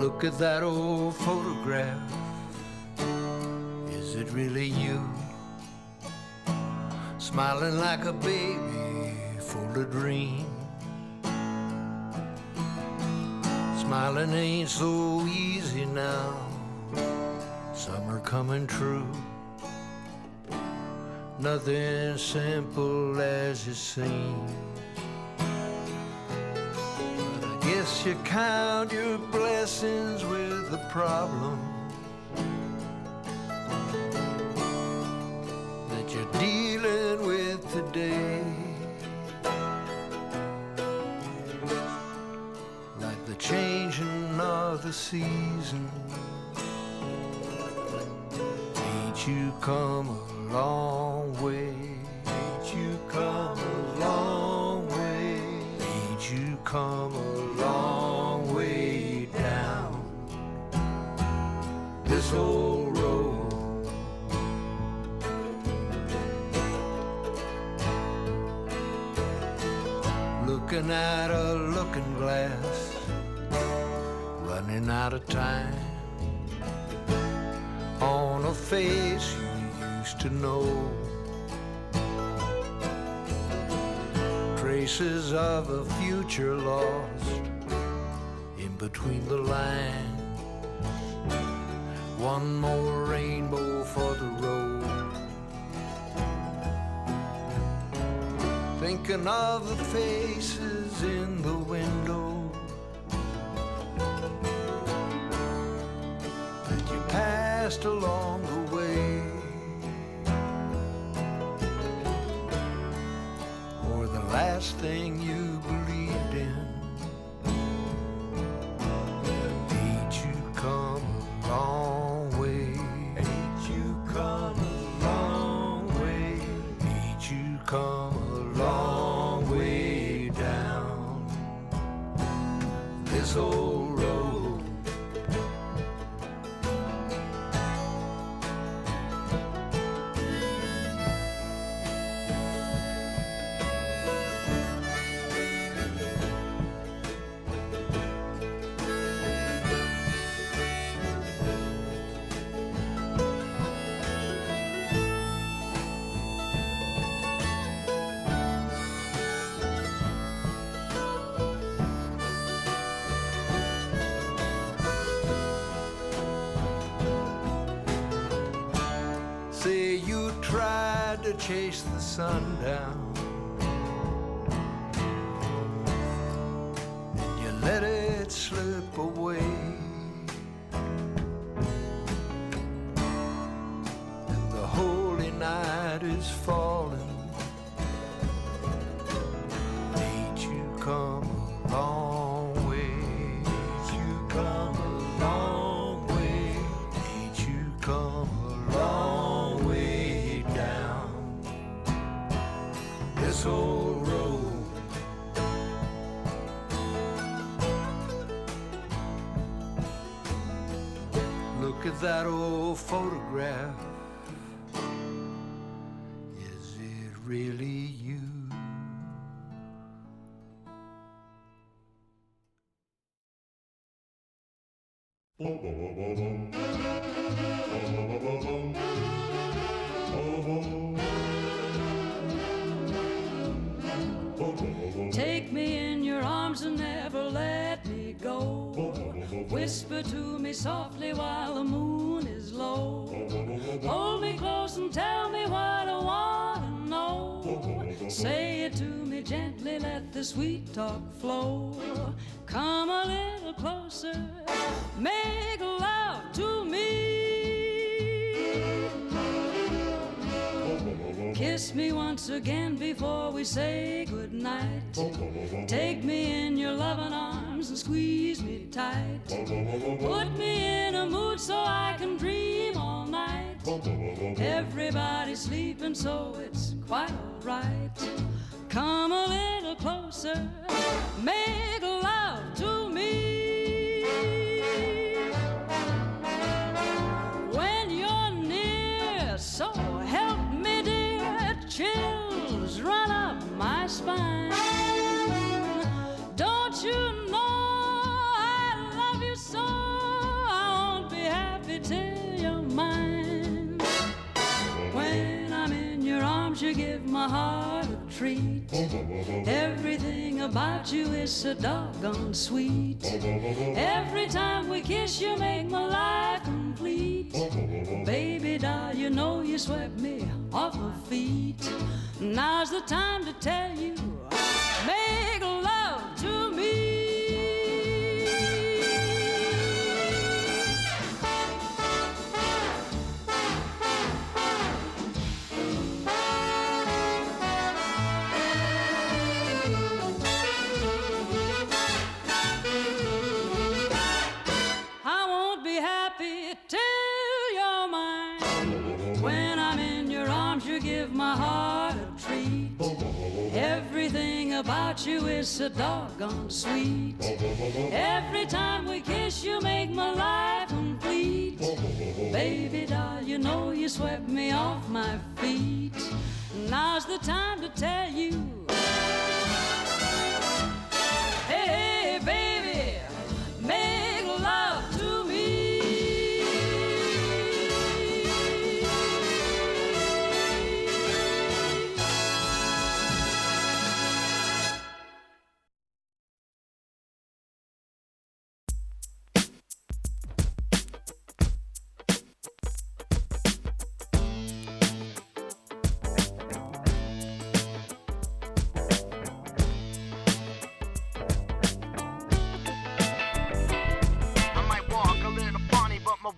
Look at that old photograph. Is it really you? Smiling like a baby full of dreams. Smiling ain't so easy now. Some are coming true. Nothing simple as it seems. But I guess you count your blessings with the problem that you're dealing with today. Like the changing of the seasons. Ain't you come a long way? Ain't you come a long way? Ain't you come a long way down this old road? Looking at a looking glass, running out of time on a face you used to know. Traces of a future lost in between the lines. One more rainbow for the road. Thinking of the faces in the window that you passed along the way, or the last thing you believed in. Ain't you come a long way? Ain't you come a long way? Ain't you come a long way down this old road? Say you tried to chase the sun down, and you let it slip away, and the holy night is falling. Ain't you come a long way? Ain't you come a long way? Ain't you come a long way down this old road? Look at that old photograph. Is it really you? Take me in your arms and never let me go. Whisper to me softly while the moon is low. Hold me close and tell me what I want to know. Say it to me gently, let the sweet talk flow. Come a little closer, make love to me. Kiss me once again before we say goodnight. Take me in your loving arms and squeeze me tight. Put me in a mood so I can dream all night. Everybody's sleeping so it's quite alright. Come a little closer, make love to me. When you're near, so help me dear, chills run up my spine. Don't you know I love you so? my heart a treat. Everything about you is so doggone sweet. Every time we kiss, you make my life complete. Baby doll, you know you swept me off my feet. Now's the time to tell you, make love to me. My heart a treat. Everything about you is so doggone sweet. Every time we kiss, you make my life complete. Baby doll, you know you swept me off my feet. Now's the time to tell you, hey, baby, make love to me.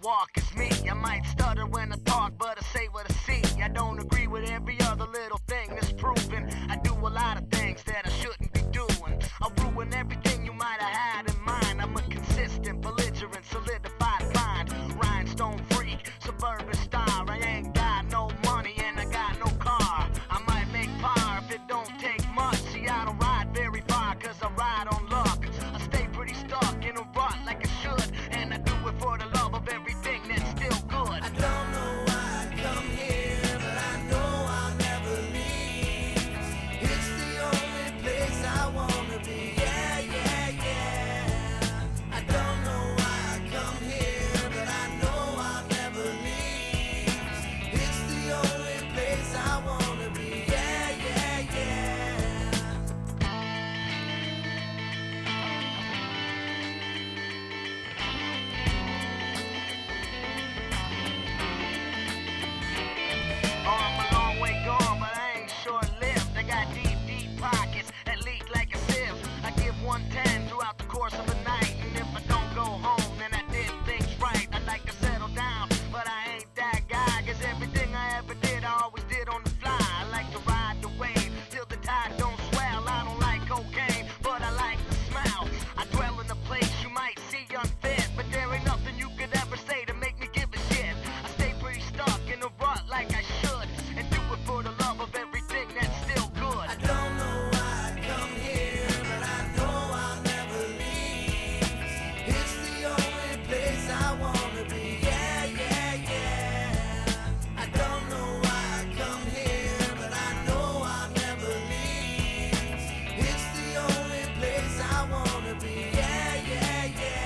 Walk is me. I might stutter when I talk, but I say what I see. I don't agree with every other little thing that's proven. I do a lot of things that I shouldn't be doing. I'll ruin everything you might have had in mind. I'm a consistent, belligerent, solidified mind. Rhinestone freak, suburban star. I ain't got no money and I got no car. I might make power if it don't take much. See, I don't ride very far cause I ride on luck. I stay pretty stuck in a rut like I should, and I do it for the love of everything that's still good. I don't know why I come here, but I know I'll never leave. It's the only place I wanna be. Yeah, yeah, yeah. I don't know why I come here, but I know I'll never leave. It's the only place I wanna be. Yeah, yeah, yeah. I'm a long way gone, but I ain't short-lived. I got deep, deep pockets that leak like a sieve. I give 110 throughout the course of a night, and if I don't go home, then I did things right. I like to settle down, but I ain't that guy, cause everything I ever did, I always did on the fly. I like to ride the wave till the tide don't swell. I don't like cocaine, but I like the smell. I dwell in a place you might see unfit, but there ain't nothing you could ever say to make me give a shit. I stay pretty stuck in a rut like I should, and do it for the love of everything that's still good. I don't know why I come here, but I know I'll never leave. It's the only place I wanna be. Yeah, yeah, yeah. I don't know why I come here, but I know I'll never leave. It's the only place I wanna be. Yeah, yeah, yeah.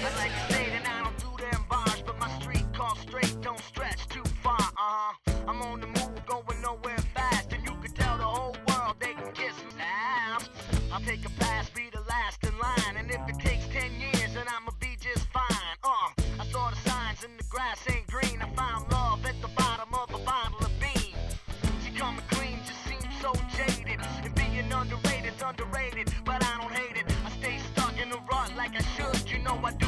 I like to say that I don't do them bars, but my street call straight don't stretch too far. I'm on the move, going nowhere fast, and you can tell the whole world they can kiss me. I'll take a pass, be the last in line, and if it takes 10 years, then I'ma be just fine. I saw the signs and the grass ain't green. I found love at the bottom of a bottle of bean. She coming clean just seems so jaded, and being underrated's underrated, but I don't hate it. I stay stuck in the rut like I should, you know I do.